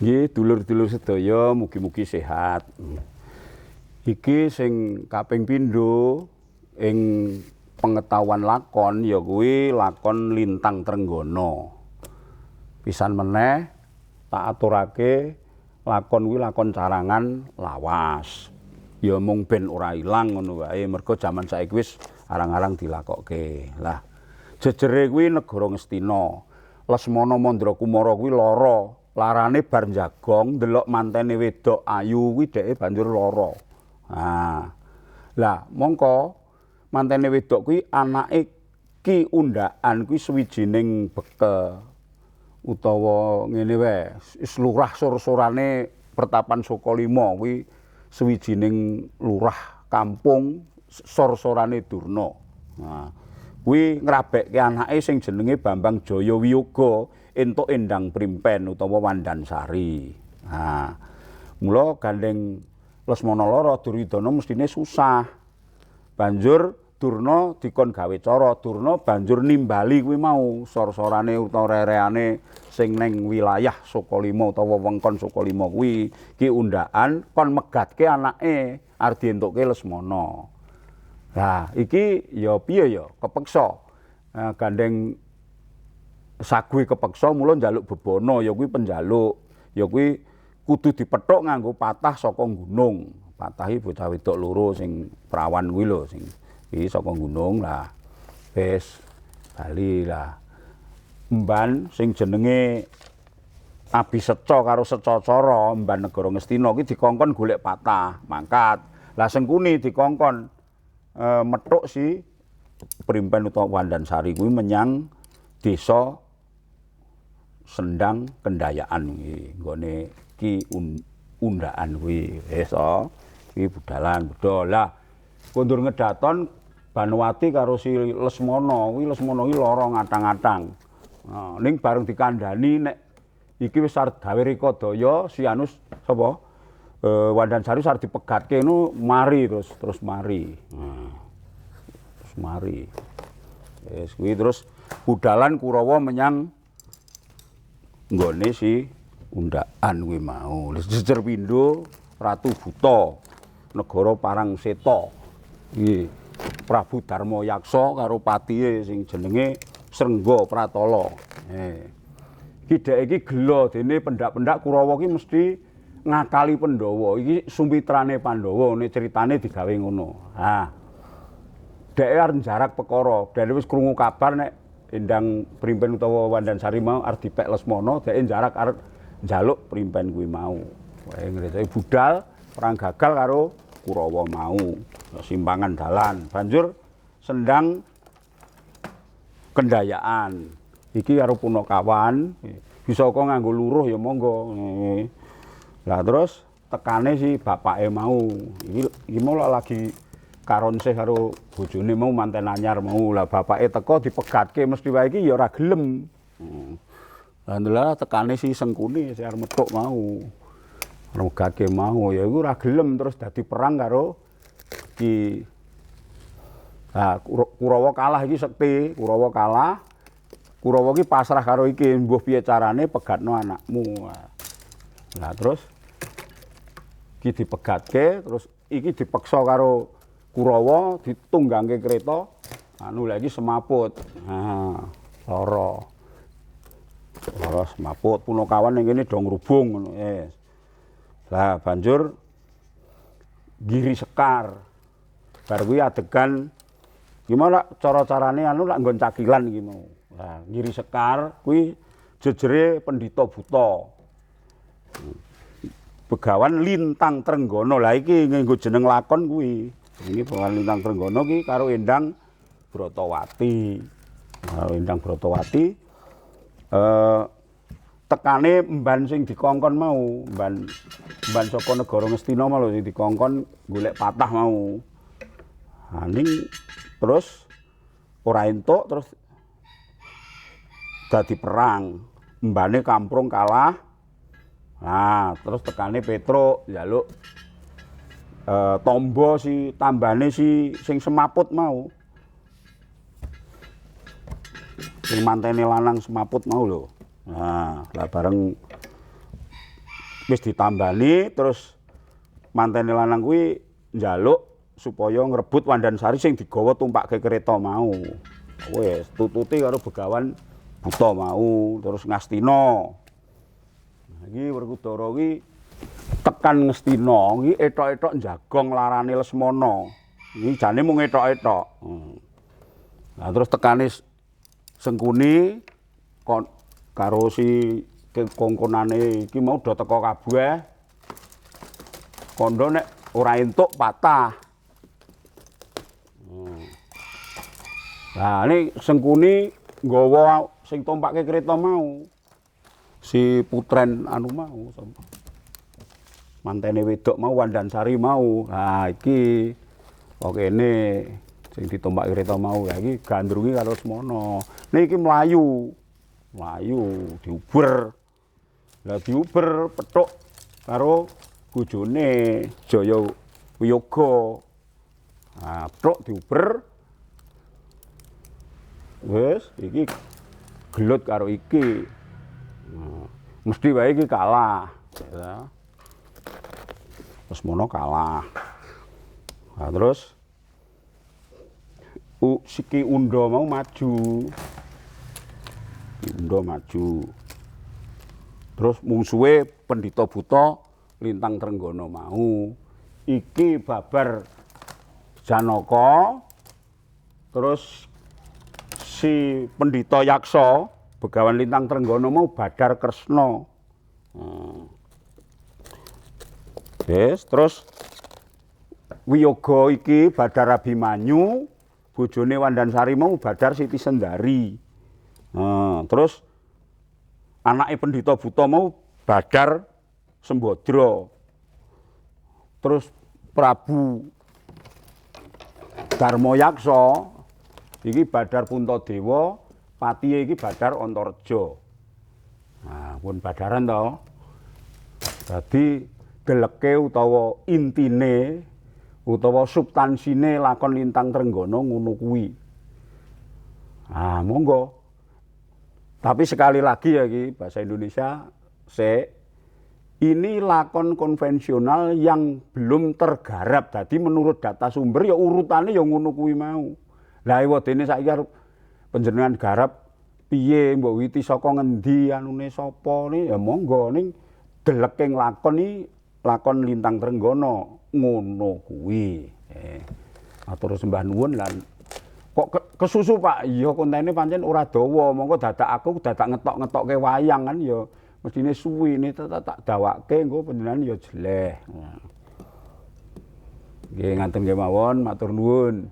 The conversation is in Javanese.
Nggih, dulur-dulur sedaya mugi-mugi sehat. Iki sing kaping pindho ing pengetahuan lakon ya kuwi lakon Lintang Trenggono. Pisan meneh tak aturake lakon kuwi lakon carangan lawas. Ya mung ben ora ilang ngono wae, mergo jaman saiki wis arang-arang dilakokke. Lah jejere kuwi negara Ngastina. Lesmana Mandra Kumara kuwi lara, larane bar njagong ndelok mantene wedok ayu kuwi dheke banjur lara. Nah. Lah mongko mantene wedok kuwi anake Ki Undaan kuwi sawijining beke utawa ngene wae, wis lurah sur-surane Pertapan Sukalima kuwi sawijining lurah kampung sur-surane Durna. Nah, kuwi ngrabekke anake sing jenenge Bambang Jaya Wiyoga entuk Endang Primpen utawa Wandansari. Nah, mula gandeng Lesmana lara Duryudana mestine susah. Banjur Durna dikon gawe cara, Durna banjur nimbali kuwi mau sor-sorane utawa rereane sing ning wilayah Sukalima utawa wewengkon Sukalima kuwi. Ki Undaan kon megatke anake arep dientukke Lesmana. Lah iki ya piye ya kepeksa. Gandeng saguhe kepeksa mula njaluk bebana ya kuwi penjaluk. Ya kuwi kudu dipethuk nganggo patah saka gunung. Patahi bocah wedok loro sing prawan kuwi lho sing iki saka gunung lah. Wis bali lah. Mban sing jenenge Abiseca karo Secacara mban negara Ngastina kuwi dikongkon golek patah, mangkat. Lah Sengkuni dikongkon methuk si Primpen utawa Wandansari kuwi menyang desa Sendang Kendayaan kuwi nggone Ki Undaan kuwi. Wis kuwi budalan budal. Lah kondur ngedaton Banowati karo si Lesmana kuwi Lesmana kuwi lara ngatang-atang. Nah, ning bareng dikandhani nek iki wis arep gawe Rikadaya si Anus sapa? Wandansari arep dipegatke ngono mari terus mari. Nah, terus mari. Wis kuwi terus budalan Kurawa menyang nggone si Undaan kuwi mau. Jejer pindho Ratu Buta, negara Parangseta. Iki Prabu Darma Yaksa karo patihe sing jenenge Srengga Pratala. Iki dhek iki gela dene pendak-pendak Kurawa ki mesti ngakali Pandhawa. Iki sumpitrane Pandhawa, nek critane digawe ngono. Nah. Dhek arep njarak perkara, dene wis krungu kabar nek Endang Primpen utawa Wandansari mau arep dipek Lesmana, dhek njarak arep njaluk Primpen kuwi mau. Wae ngreteki budal perang gagal karo Kurawa mau. Simpangan dalan. Banjur Sendang Kendayaan. Iki karo Punakawan, bisa kok nganggo luruh ya monggo. Lah terus tekane si bapake mau. Iki mau lagi karonseh karo bojone mau manten anyar mau. Lah bapake teko dipegatke mesti wae iki ya ora gelem. Lah ndelok tekane si Sengkuni sing arep metuk mau. Regake mau ya iku ora gelem terus dadi perang karo Ki Kurawa kalah iki sekti, Kurawa kalah. Kurawa ki pasrah karo iki, mbuh piye carane pegatno anakmu. Lah terus iki dipegatke, terus iki dipeksa karo Kurawa ditunggangke kereta. Anu lagi semaput. Nah, lara. Lara semaput, Punakawan ning kene do ngrubung ngono. Lah banjur Giri Sekar. Bar kuwi adegan gimana cara-carane anu lak nggon cakilan iki mau. Lah Giri Sekar kuwi jejere pendhita buta. Begawan Lintang Trenggono. Lah iki nganggo jeneng lakon kuwi. Ini Begawan Lintang Trenggono ki karo Endang Bratawati. Karo Endang Bratawati tekane mban sing dikongkon mau, mban saka negara Ngastina mau sing dikongkon golek patah mau. Nah, ning terus ora entuk terus dadi perang. Mbane Kamprung kalah. Nah, terus tekane Petruk njaluk tombo si tambane si sing semaput mau. Sing mantene lanang semaput mau lho. Nah, lah bareng wis ditambani terus mantene lanang kuwi njaluk supaya ngrebut Wandansari sing digawa tumpakke kereta mau. Wis tututi karo Begawan buta mau terus Ngastina. Nah, iki Werkudara kuwi tekan Ngastina iki etok-etok njagong larane Lesmana. Iki jane mung etok-etok. Nah terus tekane Sengkuni karo si kongkonane iki mau do teko kabeh. Kandha nek ora entuk patah. Nah ini Sengkuni nggawa sing tompake kereta mau. Si putren anu mau mantene wedok mau Wandansari mau. Nah iki kene sing ditombak kereta mau. Lah iki gandrungi karo Lesmana. Niki mlayu. Mlayu diuber. Lah diuber petuk karo bojone Jaya Wiyoga. Nah, petuk diuber. Wis iki gelut karo iki. Nah, mesti wae iki kalah. Ya. Lesmana kalah. Nah, terus Ki Unda mau maju. Ki Unda maju. Terus mungsuhe Pendhita Buta Lintang Trenggono mau. Iki babar Janaka. Terus si Pendhita Yaksa Begawan Lintang Trenggono mau Badar Kresna. Yes, terus Wiyoga iki Badar Abimanyu, bojone Wandansari mau Badar Siti Sendari. Terus anake Pendhita Buta mau Badar Sembadra. Terus Prabu Darmayaksa iki Badar Puntadewa, patihe iki Badar Antareja. Nah, pun badaran to. Dadi deleke utawa intine utawa substansine lakon Lintang Trenggono ngono kuwi. Ah, monggo. Tapi sekali lagi ya iki bahasa Indonesia ini lakon konvensional yang belum tergarap. Jadi menurut data sumber ya urutannya ya ngono kuwi mau. Lah iwadene saiki arep panjenengan garap piye mbok witi saka ngendi anune sapa ni ya monggo ning deleke lakon iki lakon Lintang Trenggono ngono kuwi. Matur sembah nuwun lan kok kesusu Pak. Iya kontene pancen ora dawa, monggo dadak aku dadak ngetok-ngetokke wayang kan ya mestine suwi ne tak dawake engko panjenengan ya jeleh. Nggih ngaten nggih mawon, matur nuwun.